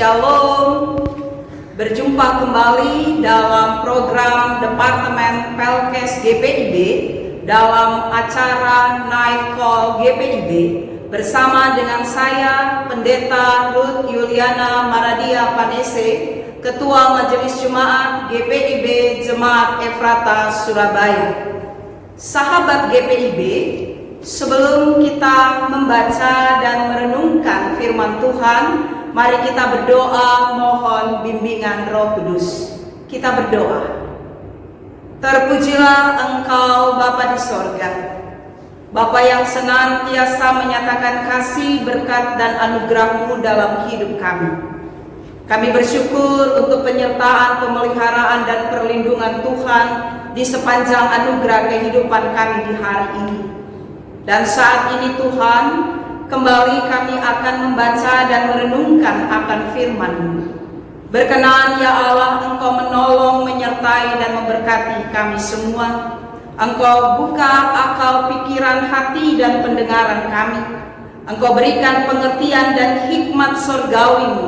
Shalom. Berjumpa kembali dalam program Departemen Pelkes GPIB dalam acara Night Call GPIB bersama dengan saya Pendeta Ruth Yuliana Maradia Panese, Ketua Majelis Jemaat GPIB Jemaat Efrata Surabaya. Sahabat GPIB, sebelum kita membaca dan merenungkan firman Tuhan, mari kita berdoa mohon bimbingan Roh Kudus. Kita berdoa. Terpujilah Engkau Bapa di sorga, Bapa yang senantiasa menyatakan kasih, berkat, dan anugerah-Mu dalam hidup kami. Kami bersyukur untuk penyertaan, pemeliharaan, dan perlindungan Tuhan di sepanjang anugerah kehidupan kami di hari ini. Dan saat ini Tuhan, kembali kami akan membaca dan merenungkan akan firman-Mu. Berkenan ya Allah, Engkau menolong, menyertai, dan memberkati kami semua. Engkau buka akal pikiran, hati, dan pendengaran kami. Engkau berikan pengertian dan hikmat surgawi-Mu,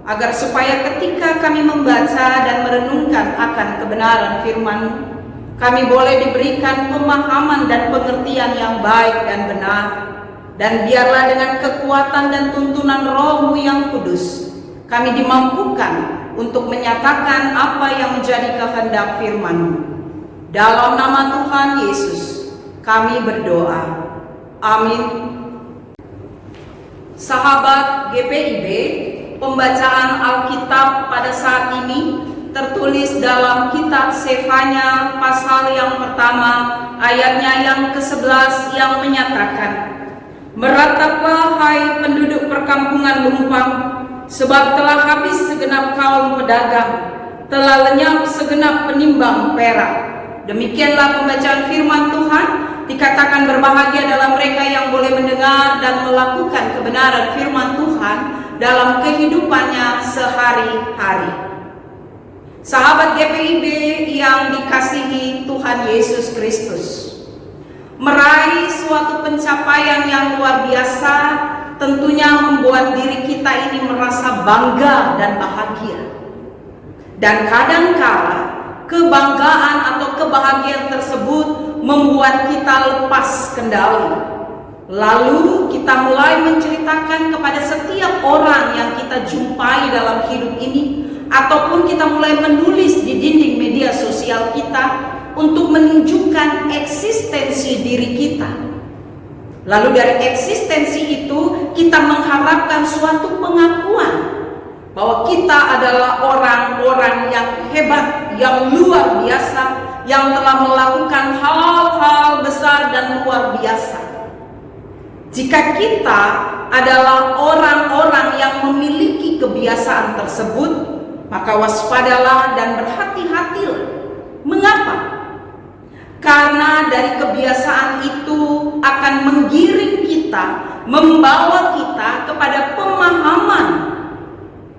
agar supaya ketika kami membaca dan merenungkan akan kebenaran firman-Mu, kami boleh diberikan pemahaman dan pengertian yang baik dan benar. Dan biarlah dengan kekuatan dan tuntunan Roh-Mu yang kudus, kami dimampukan untuk menyatakan apa yang menjadi kehendak firman-Mu. Dalam nama Tuhan Yesus, kami berdoa. Amin. Sahabat GPIB, pembacaan Alkitab pada saat ini tertulis dalam kitab Sefanya pasal yang pertama, ayatnya yang ke-11 yang menyatakan, "Merataplah hai penduduk perkampungan Lumpang, sebab telah habis segenap kaum pedagang, telah lenyap segenap penimbang perak." Demikianlah pembacaan firman Tuhan. Dikatakan berbahagia dalam mereka yang boleh mendengar dan melakukan kebenaran firman Tuhan dalam kehidupannya sehari-hari. Sahabat GPIB yang dikasihi Tuhan Yesus Kristus, meraih suatu pencapaian yang luar biasa tentunya membuat diri kita ini merasa bangga dan bahagia. Dan kadangkala kebanggaan atau kebahagiaan tersebut membuat kita lepas kendali. Lalu kita mulai menceritakan kepada setiap orang yang kita jumpai dalam hidup ini, ataupun kita mulai menulis di dinding media sosial kita untuk menunjukkan eksistensi diri kita. Lalu dari eksistensi itu kita mengharapkan suatu pengakuan bahwa kita adalah orang-orang yang hebat, yang luar biasa, yang telah melakukan hal-hal besar dan luar biasa. Jika kita adalah orang-orang yang memiliki kebiasaan tersebut, maka waspadalah dan berhati-hatilah. Mengapa? Karena dari kebiasaan itu akan menggiring kita, membawa kita kepada pemahaman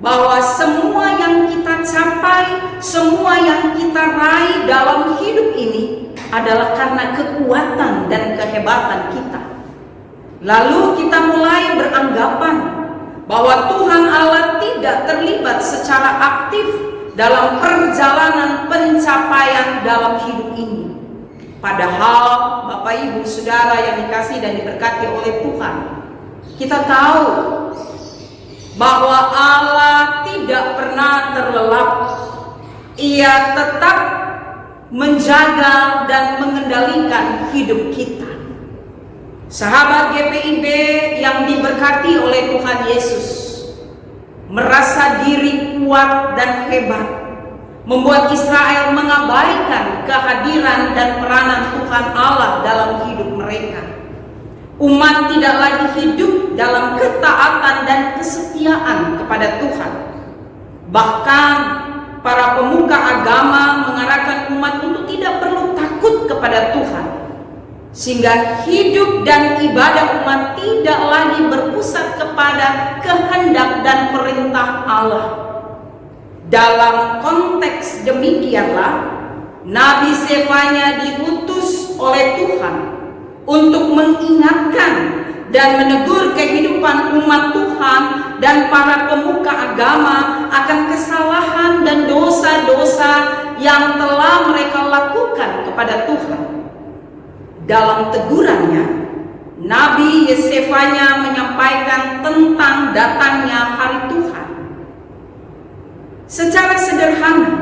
bahwa semua yang kita capai, semua yang kita raih dalam hidup ini adalah karena kekuatan dan kehebatan kita. Lalu kita mulai beranggapan bahwa Tuhan Allah tidak terlibat secara aktif dalam perjalanan pencapaian dalam hidup ini. Padahal Bapak Ibu Saudara yang dikasihi dan diberkati oleh Tuhan, kita tahu bahwa Allah tidak pernah terlelap. Ia tetap menjaga dan mengendalikan hidup kita. Sahabat GPIB yang diberkati oleh Tuhan Yesus, merasa diri kuat dan hebat membuat Israel mengabaikan kehadiran dan peranan Tuhan Allah dalam hidup mereka. Umat tidak lagi hidup dalam ketaatan dan kesetiaan kepada Tuhan. Bahkan para pemuka agama mengarahkan umat untuk tidak perlu takut kepada Tuhan, sehingga hidup dan ibadah umat tidak lagi berpusat kepada kehendak dan perintah Allah. Dalam konteks demikianlah Nabi Sefanya diutus oleh Tuhan untuk mengingatkan dan menegur kehidupan umat Tuhan dan para pemuka agama akan kesalahan dan dosa-dosa yang telah mereka lakukan kepada Tuhan. Dalam tegurannya, Nabi Yesefanya menyampaikan tentang datangnya hari Tuhan. Secara sederhana,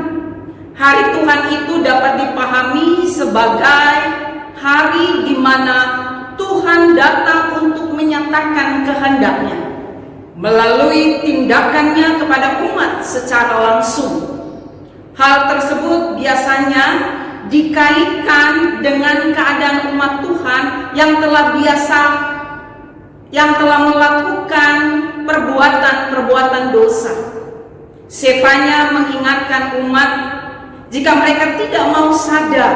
hari Tuhan itu dapat dipahami sebagai hari di mana Tuhan datang untuk menyatakan kehendak-Nya melalui tindakannya kepada umat secara langsung. Hal tersebut biasanya dikaitkan dengan keadaan umat Tuhan yang telah melakukan perbuatan-perbuatan dosa. Sefanya mengingatkan umat, jika mereka tidak mau sadar,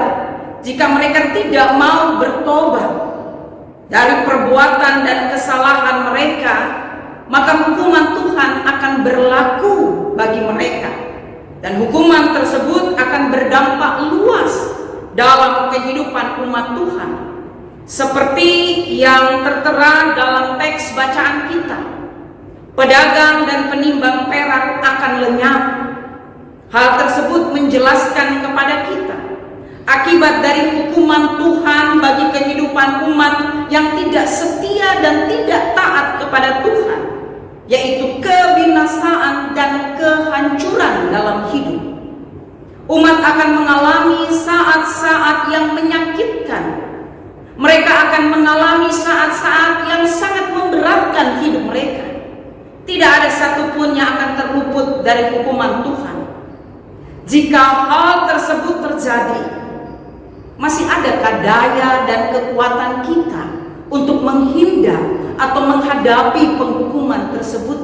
jika mereka tidak mau bertobat dari perbuatan dan kesalahan mereka, maka hukuman Tuhan akan berlaku bagi mereka. Dan hukuman tersebut akan berdampak luas dalam kehidupan umat Tuhan. Seperti yang tertera dalam teks bacaan kita, pedagang dan penimbang perak akan lenyap. Hal tersebut menjelaskan kepada kita akibat dari hukuman Tuhan bagi kehidupan umat yang tidak setia dan tidak taat kepada Tuhan, yaitu kebinasaan dan kehancuran dalam hidup. Umat akan mengalami saat-saat yang menyakitkan. Mereka akan mengalami saat-saat yang sangat memberatkan hidup mereka. Tidak ada satupun yang akan terluput dari hukuman Tuhan. Jika hal tersebut terjadi, masih adakah daya dan kekuatan kita untuk menghindar atau menghadapi penghukuman tersebut?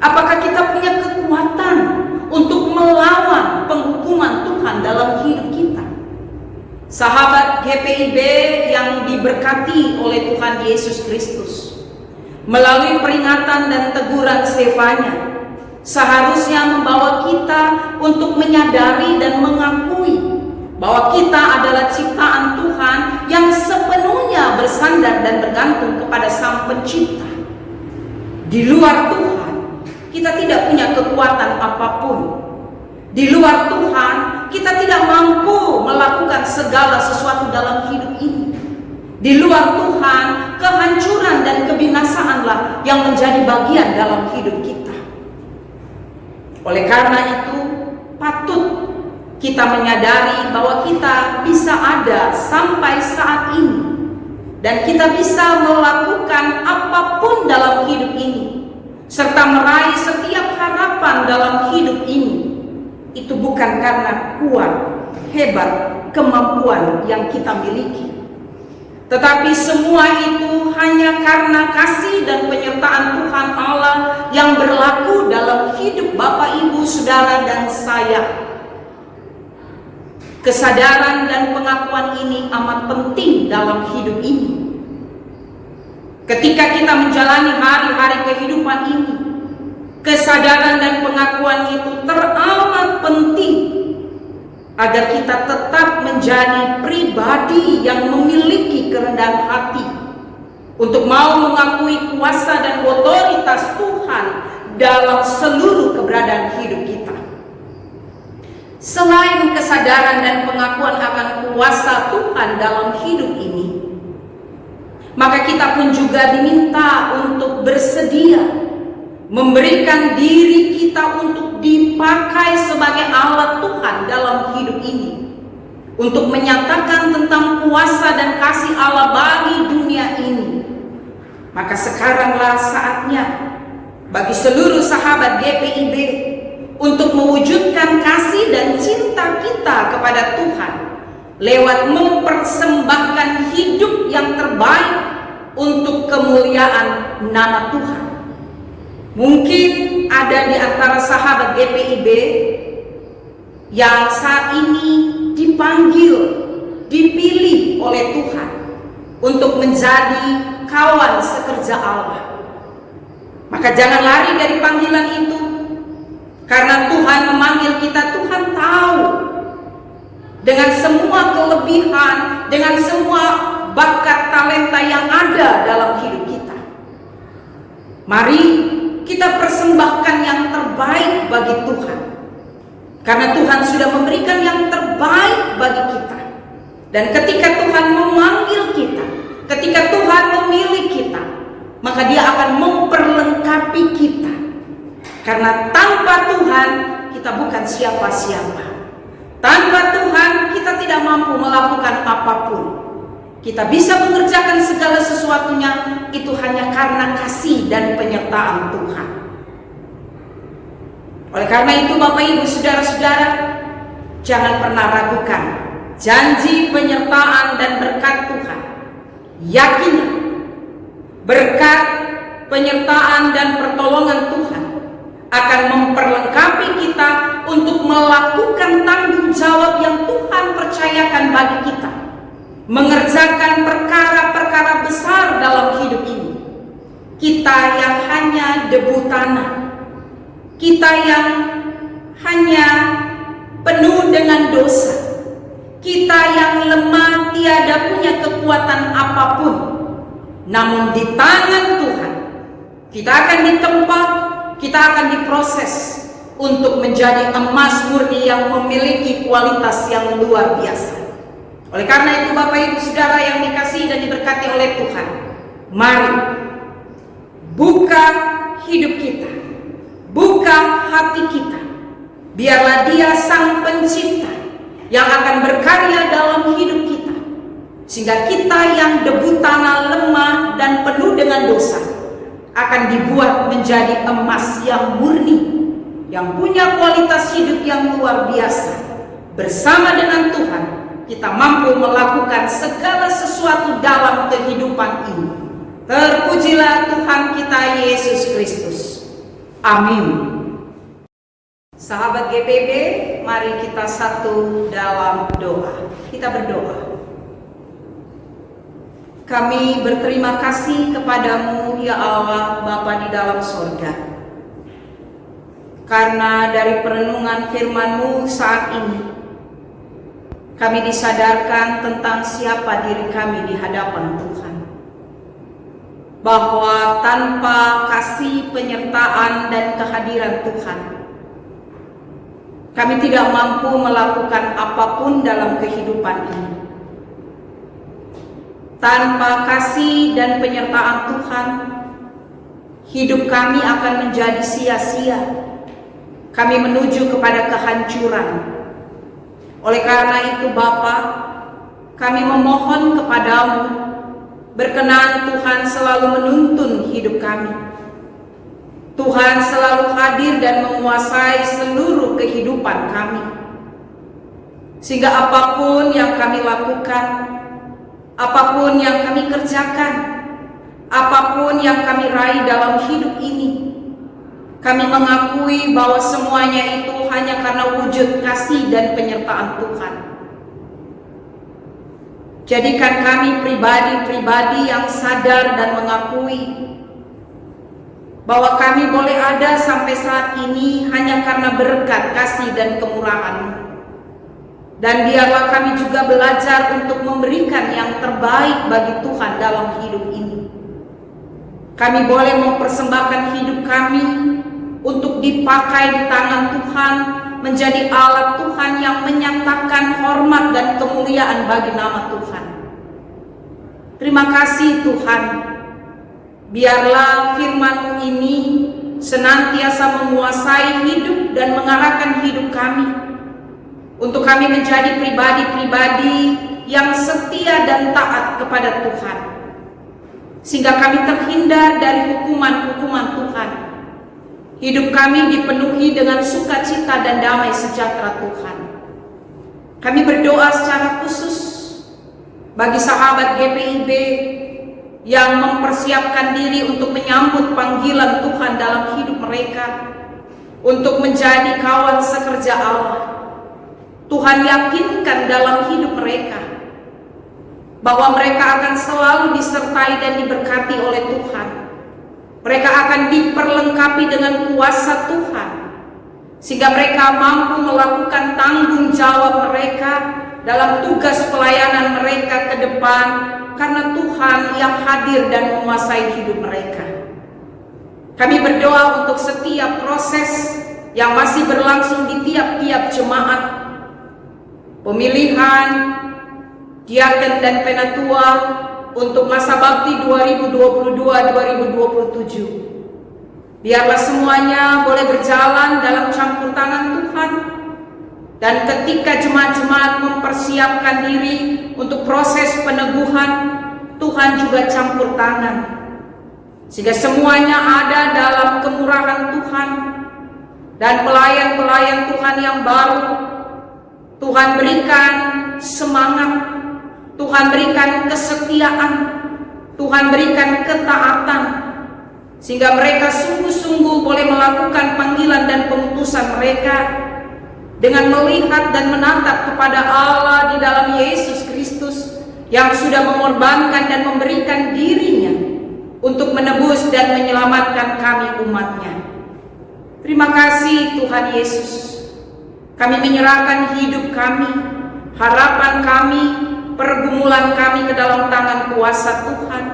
Apakah kita punya kekuatan untuk melawan penghukuman Tuhan dalam hidup kita? Sahabat GPIB yang diberkati oleh Tuhan Yesus Kristus, melalui peringatan dan teguran Sefanya, seharusnya membawa kita untuk menyadari dan mengakui bahwa kita adalah ciptaan Tuhan yang sepenuhnya bersandar dan bergantung kepada Sang Pencipta. Di luar Tuhan, kita tidak punya kekuatan apapun. Di luar Tuhan, kita tidak mampu melakukan segala sesuatu dalam hidup ini. Di luar Tuhan, kehancuran dan kebinasaanlah yang menjadi bagian dalam hidup kita. Oleh karena itu, patut kita menyadari bahwa kita bisa ada sampai saat ini, dan kita bisa melakukan apapun dalam hidup ini, serta meraih setiap harapan dalam hidup ini. Itu bukan karena kuat, hebat, kemampuan yang kita miliki, tetapi semua itu hanya karena kasih dan penyertaan Tuhan Allah yang berlaku dalam hidup Bapak, Ibu, Saudara, dan saya. Kesadaran dan pengakuan ini amat penting dalam hidup ini. Ketika kita menjalani hari-hari kehidupan ini, kesadaran dan pengakuan itu teramat penting agar kita tetap menjadi pribadi yang memiliki kerendahan hati untuk mau mengakui kuasa dan otoritas Tuhan dalam seluruh keberadaan hidup kita. Selain kesadaran dan pengakuan akan kuasa Tuhan dalam hidup ini, maka kita pun juga diminta untuk bersedia memberikan diri kita untuk dipakai sebagai alat Tuhan dalam hidup ini, untuk menyatakan tentang kuasa dan kasih Allah bagi dunia ini. Maka sekaranglah saatnya bagi seluruh sahabat GPIB untuk mewujudkan kasih dan cinta kita kepada Tuhan lewat mempersembahkan hidup yang terbaik untuk kemuliaan nama Tuhan. Mungkin ada di antara sahabat GPIB yang saat ini dipanggil, dipilih oleh Tuhan untuk menjadi kawan sekerja Allah. Maka jangan lari dari panggilan itu, karena Tuhan memanggil kita. Tuhan tahu dengan semua kelebihan, dengan semua bakat talenta yang ada dalam hidup kita. Mari kita persembahkan yang terbaik bagi Tuhan, karena Tuhan sudah memberikan yang terbaik bagi kita. Dan ketika Tuhan memanggil kita, ketika Tuhan memilih kita, maka Dia akan memperlengkapi kita. Karena tanpa Tuhan kita bukan siapa-siapa. Tanpa Tuhan kita tidak mampu melakukan apapun. Kita bisa mengerjakan segala sesuatunya itu hanya karena kasih dan penyertaan Tuhan. Oleh karena itu Bapak Ibu Saudara-saudara, jangan pernah ragukan janji penyertaan dan berkat Tuhan. Yakinlah berkat, penyertaan dan pertolongan Tuhan akan memperlengkapi kita untuk melakukan tanggung jawab yang Tuhan percayakan bagi kita, mengerjakan perkara-perkara besar dalam hidup ini. Kita yang hanya debu tanah, kita yang hanya penuh dengan dosa, kita yang lemah tiada punya kekuatan apapun, namun di tangan Tuhan kita akan ditempa, kita akan diproses untuk menjadi emas murni yang memiliki kualitas yang luar biasa. Oleh karena itu Bapak Ibu Saudara yang dikasihi dan diberkati oleh Tuhan, mari buka hidup kita, buka hati kita. Biarlah Dia Sang Pencipta yang akan berkarya dalam hidup kita, sehingga kita yang debu tanah, lemah dan penuh dengan dosa akan dibuat menjadi emas yang murni, yang punya kualitas hidup yang luar biasa. Bersama dengan Tuhan kita mampu melakukan segala sesuatu dalam kehidupan ini. Terpujilah Tuhan kita Yesus Kristus. Amin. Sahabat GPB, mari kita satu dalam doa. Kita berdoa. Kami berterima kasih kepadamu ya Allah Bapa di dalam sorga, karena dari perenungan firman-Mu saat ini kami disadarkan tentang siapa diri kami di hadapan Tuhan, bahwa tanpa kasih, penyertaan dan kehadiran Tuhan kami tidak mampu melakukan apapun dalam kehidupan ini. Tanpa kasih dan penyertaan Tuhan, hidup kami akan menjadi sia-sia. Kami menuju kepada kehancuran. Oleh karena itu Bapa, kami memohon kepadamu, berkenan Tuhan selalu menuntun hidup kami. Tuhan selalu hadir dan menguasai seluruh kehidupan kami, sehingga apapun yang kami lakukan, apapun yang kami kerjakan, apapun yang kami raih dalam hidup ini, kami mengakui bahwa semuanya itu hanya karena wujud kasih dan penyertaan Tuhan. Jadikan kami pribadi-pribadi yang sadar dan mengakui bahwa kami boleh ada sampai saat ini hanya karena berkat kasih dan kemurahan-Mu. Dan biarlah kami juga belajar untuk memberikan yang terbaik bagi Tuhan dalam hidup ini. Kami boleh mempersembahkan hidup kami untuk dipakai di tangan Tuhan, menjadi alat Tuhan yang menyatakan hormat dan kemuliaan bagi nama Tuhan. Terima kasih Tuhan. Biarlah firman-Mu ini senantiasa menguasai hidup dan mengarahkan hidup kami, untuk kami menjadi pribadi-pribadi yang setia dan taat kepada Tuhan, sehingga kami terhindar dari hukuman-hukuman Tuhan. Hidup kami dipenuhi dengan sukacita dan damai sejahtera Tuhan. Kami berdoa secara khusus bagi sahabat GPIB yang mempersiapkan diri untuk menyambut panggilan Tuhan dalam hidup mereka, untuk menjadi kawan sekerja Allah. Tuhan yakinkan dalam hidup mereka bahwa mereka akan selalu disertai dan diberkati oleh Tuhan. Mereka akan diperlengkapi dengan kuasa Tuhan, sehingga mereka mampu melakukan tanggung jawab mereka dalam tugas pelayanan mereka ke depan depan, karena Tuhan yang hadir dan menguasai hidup mereka. Kami berdoa untuk setiap proses yang masih berlangsung di tiap-tiap jemaat, pemilihan diaken dan penatua untuk masa bakti 2022-2027. Biarlah semuanya boleh berjalan dalam campur tangan Tuhan. Dan ketika jemaat-jemaat mempersiapkan diri untuk proses peneguhan, Tuhan juga campur tangan. Sehingga semuanya ada dalam kemurahan Tuhan. Dan pelayan-pelayan Tuhan yang baru, Tuhan berikan semangat, Tuhan berikan kesetiaan, Tuhan berikan ketaatan, sehingga mereka sungguh-sungguh boleh melakukan panggilan dan pengutusan mereka dengan melihat dan menatap kepada Allah di dalam Yesus Kristus yang sudah mengorbankan dan memberikan dirinya untuk menebus dan menyelamatkan kami umat-Nya. Terima kasih Tuhan Yesus. Kami menyerahkan hidup kami, harapan kami, pergumulan kami ke dalam tangan kuasa Tuhan.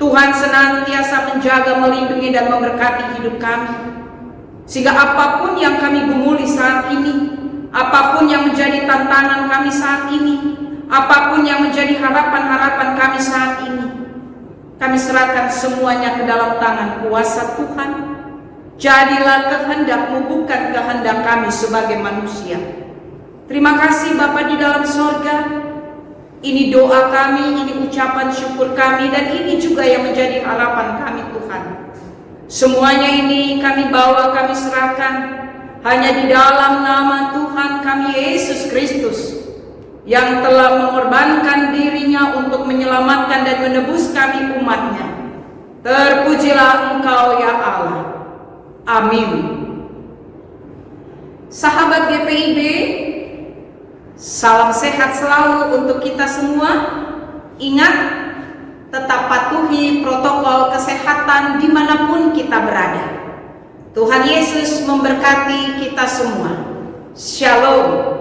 Tuhan senantiasa menjaga, melindungi, dan memberkati hidup kami. Sehingga apapun yang kami gumuli saat ini, apapun yang menjadi tantangan kami saat ini, apapun yang menjadi harapan-harapan kami saat ini, kami serahkan semuanya ke dalam tangan kuasa Tuhan. Jadilah kehendak-Mu, bukan kehendak kami sebagai manusia. Terima kasih Bapa di dalam sorga. Ini doa kami, ini ucapan syukur kami, dan ini juga yang menjadi harapan kami Tuhan. Semuanya ini kami bawa, kami serahkan hanya di dalam nama Tuhan kami Yesus Kristus, yang telah mengorbankan dirinya untuk menyelamatkan dan menebus kami umat-Nya. Terpujilah Engkau ya Allah. Amin. Sahabat GPIB, salam sehat selalu untuk kita semua. Ingat, tetap patuhi protokol kesehatan dimanapun kita berada. Tuhan Yesus memberkati kita semua. Shalom.